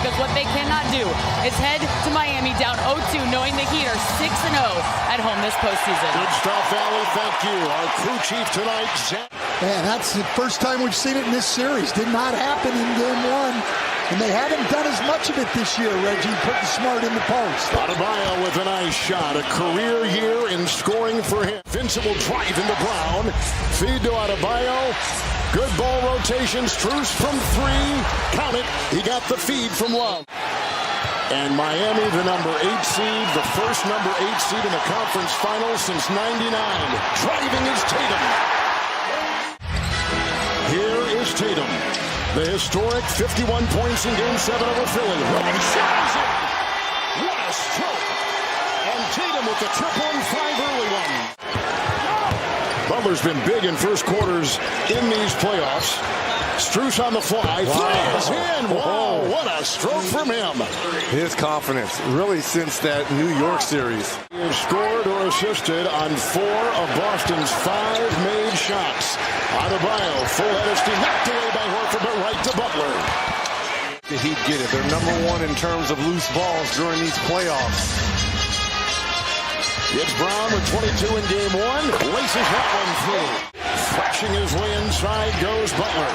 because what they cannot do is head to Miami down 0-2, knowing the Heat are 6-0 at home this postseason. Good stuff, Allie. Thank you. Our crew chief tonight, Zach. Man, that's the first time we've seen it in this series. Did not happen in game one. And they haven't done as much of it this year, Reggie, putting Smart in the post. Adebayo with a nice shot. A career year in scoring for him. Vincent will drive into Brown. Feed to Adebayo. Good ball rotation. Strus from three. Count it. He got the feed from Love. And Miami, the number 8 seed, the first number 8 seed in the conference finals since '99. Driving is Tatum. Here is Tatum. The historic 51 points in Game 7 over Philly. Running shot is in. What a stroke. And Tatum with the triple and 5 early one. Butler's been big in first quarters in these playoffs. Strus on the fly. Three is in. Wow, what a stroke from him. His confidence, really since that New York series. He has scored or assisted on 4 of Boston's 5 made shots. Adebayo, full head of steam, knocked away by Horford, but right to Butler. The Heat get it. They're number 1 in terms of loose balls during these playoffs. It's Brown with 22 in game 1. Laces that one through. Flashing his way inside goes Butler.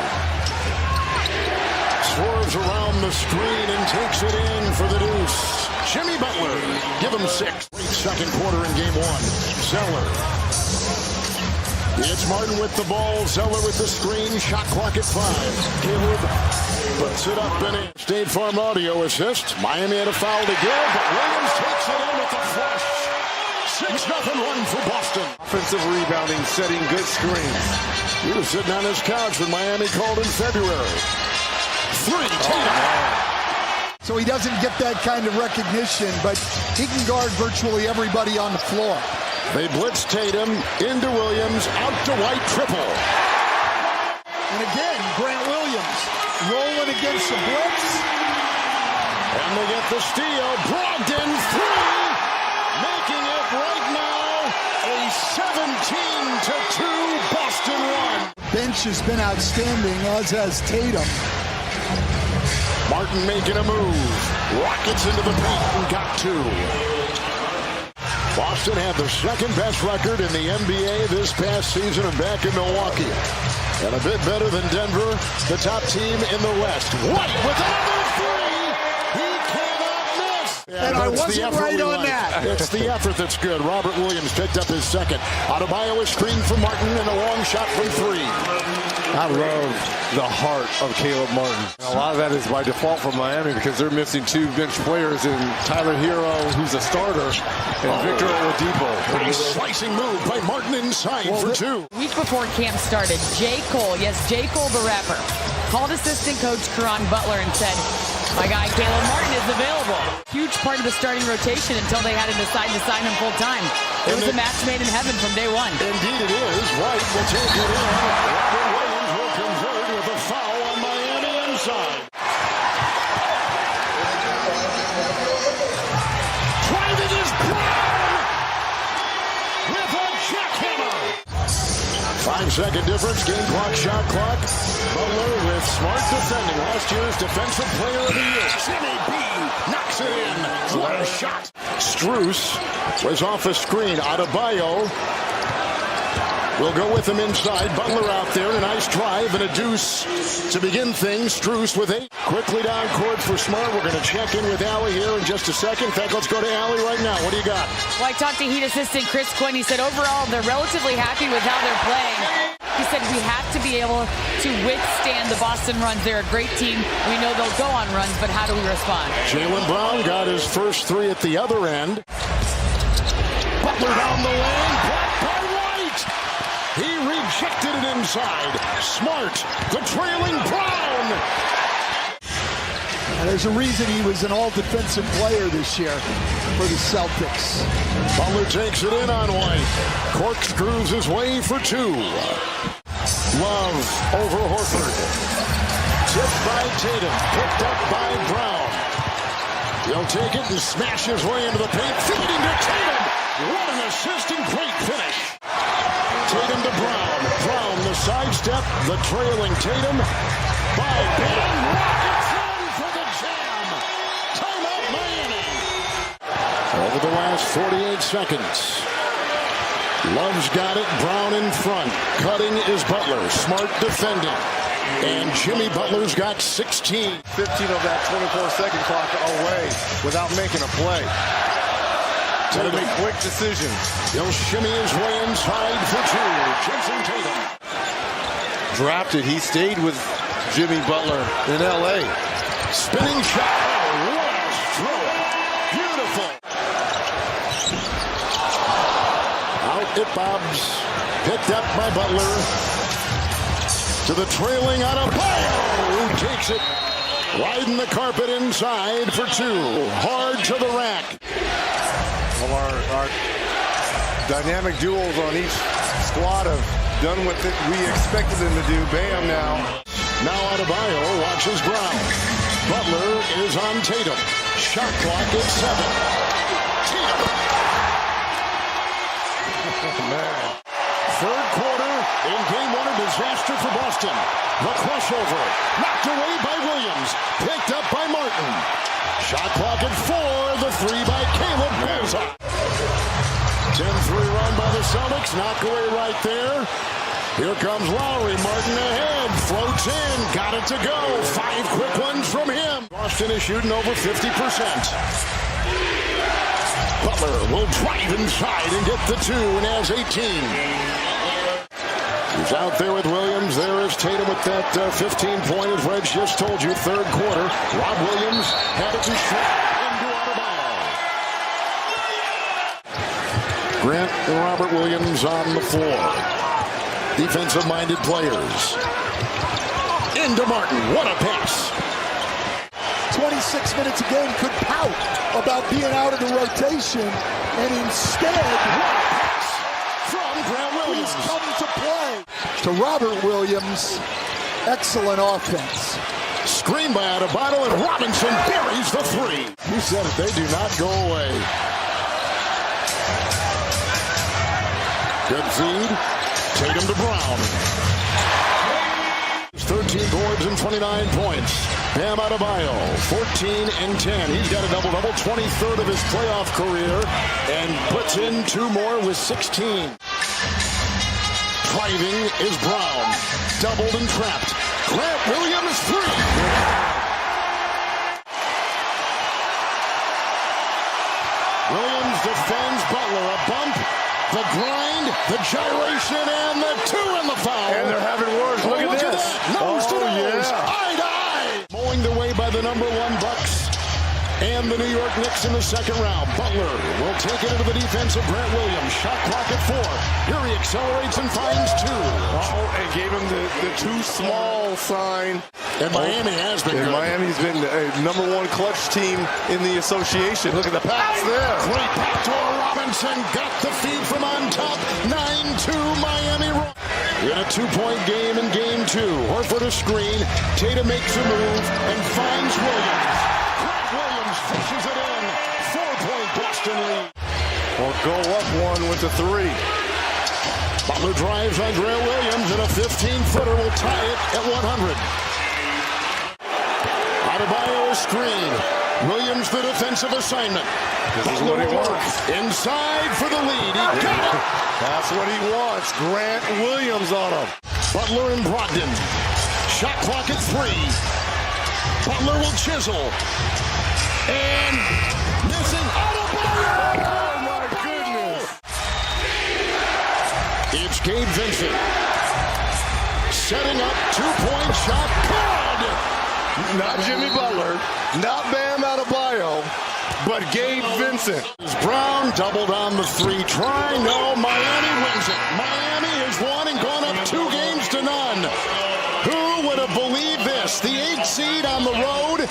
Swerves around the screen and takes it in for the deuce. Jimmy Butler, give him 6. Great second quarter in game 1. Zeller. It's Martin with the ball. Zeller with the screen. Shot clock at 5. Caleb puts it up and in. State Farm Audio assist. Miami had a foul to give, but Williams takes it in with the flush. 6-0 run for Boston. Offensive rebounding, setting good screens. He was sitting on his couch when Miami called in February. 3, Tatum. So he doesn't get that kind of recognition, but he can guard virtually everybody on the floor. They blitz Tatum into Williams, out to White, triple. And again, Grant Williams rolling against the blitz. And they get the steal. Brogdon, 3. Making it right now a 17-2 Boston run. Bench has been outstanding, as has Tatum. Martin making a move. Rockets into the paint and got 2. Boston had the second best record in the NBA this past season and back in Milwaukee. And a bit better than Denver, the top team in the West. White with another 3. He cannot miss. And I wasn't right on that. It's the effort that's good. Robert Williams picked up his second. Adebayo is screened from Martin and a long shot from 3. I love the heart of Caleb Martin. And a lot of that is by default for Miami because they're missing 2 bench players in Tyler Hero, who's a starter, and Victor Oladipo. Nice slicing move by Martin inside for 2. Week before camp started, J. Cole, J. Cole the rapper, called assistant coach Caron Butler and said, my guy Caleb Martin is available. Huge part of the starting rotation until they had to decide to sign him full time. It was a match made in heaven from day 1. Indeed it is. White will take it in. Robert Williams will convert with a foul on Miami inside. Driving is Brown with a jackhammer. 5-second difference. Game clock, shot clock. Butler with Smart defending. Last year's Defensive Player of the Year. Jimmy B knocks it in. What a shot. Strus was off a screen. Adebayo will go with him inside. Butler out there. A nice drive and a deuce to begin things. Strus with 8. Quickly down court for Smart. We're going to check in with Allie here in just a second. In fact, let's go to Allie right now. What do you got? Well, I talked to Heat assistant Chris Quinn. He said overall they're relatively happy with how they're playing. He said we have to be able to withstand the Boston runs. They're a great team. We know they'll go on runs, but how do we respond? Jaylen Brown got his first 3 at the other end. Butler down the lane. Blocked by White. He rejected it inside. Smart, the trailing Brown. And there's a reason he was an all-defensive player this year for the Celtics. Butler takes it in on White. Corkscrews his way for 2. Love over Horford. Tipped by Tatum. Picked up by Brown. He'll take it and smash his way into the paint. Feeding to Tatum. What an assist and great finish. Tatum to Brown. Brown the sidestep. The trailing Tatum. By Ben. Rockets in for the jam. over the last 48 seconds. Love's got it. Brown in front. Cutting is Butler. Smart defending. And Jimmy Butler's got 16. 15 of that 24-second clock away without making a play. Gotta make quick decisions. He'll shimmy his way inside for two. Jason Tatum. Drafted, he stayed with Jimmy Butler in L.A. Spinning shot. Oh, what a stroke. Beautiful. Out it bobs. Picked up by Butler. To the trailing Adebayo, who takes it. Riding the carpet inside for two. Hard to the rack. Well, our dynamic duels on each squad have done what we expected them to do. Bam now. Now Adebayo watches Brown. Butler is on Tatum. Shot clock at 7. Tatum. Man. Third quarter in game 1, a disaster for Boston. The crossover knocked away by Williams. Picked up by Martin. Shot clock at 4. The 3 by Caleb goes up. 10-3 run by the Celtics. Knocked away right there. Here comes Lowry. Martin ahead. Floats in. Got it to go. 5 quick ones from him. Boston is shooting over 50%. Butler will drive inside and get the 2 and has 18. He's out there with Williams. There is Tatum with that 15-point, as Reg just told you, third quarter. Rob Williams had it to shot into Adebayo. Grant and Robert Williams on the floor. Defensive-minded players. Into Martin. What a pass. 26 minutes a game could pout about being out of the rotation, and instead, From Grant Williams. he's come to play. To Robert Williams, excellent offense. Screen by Adebayo, and Robinson buries the 3. Who said it? They do not go away. Good feed. Tatum to Brown. 13 boards and 29 points. Bam Adebayo, 14 and 10. He's got a double-double, 23rd of his playoff career, and puts in 2 more with 16. Driving is Brown. Doubled and trapped. Grant Williams 3. Williams defends Butler. A bump, the grind, the gyration, and the 2 in the foul. And they're having words. Look at this. Nose to nose. Yeah. Eye to eye. Mowing the way by the number 1 Bucks and the New York Knicks in the second round. Butler will take it into the defense of Grant Williams. Shot clock at 4. Here he accelerates and finds 2. And gave him the too small sign. And Miami has been good. Miami's been a number 1 clutch team in the association. Look at the pass there. Great backdoor. Robinson got the feed from on top. 9-2 Miami. In a 2-point game in game 2. Horford a screen. Tatum makes a move and finds Williams. Williams pushes it in. 4-point Boston lead. Well, go up 1 with the 3. Butler drives on Grant Williams, and a 15-footer will tie it at 100. Adebayo a screen. Williams the defensive assignment. This is what he wants. Inside for the lead. He got it. That's what he wants. Grant Williams on him. Butler and Brogdon. Shot clock at 3. Butler will chisel. And missing. Adebayo! Oh, my goodness. It's Gabe Vincent. Setting up 2-point shot. Good! Not Jimmy Butler. Not Bam Adebayo. But Gabe Vincent. Brown doubled on the 3 try. No, Miami wins it. Miami has won and gone up 2 games to none. Who would have believed this? The 8th seed on the road.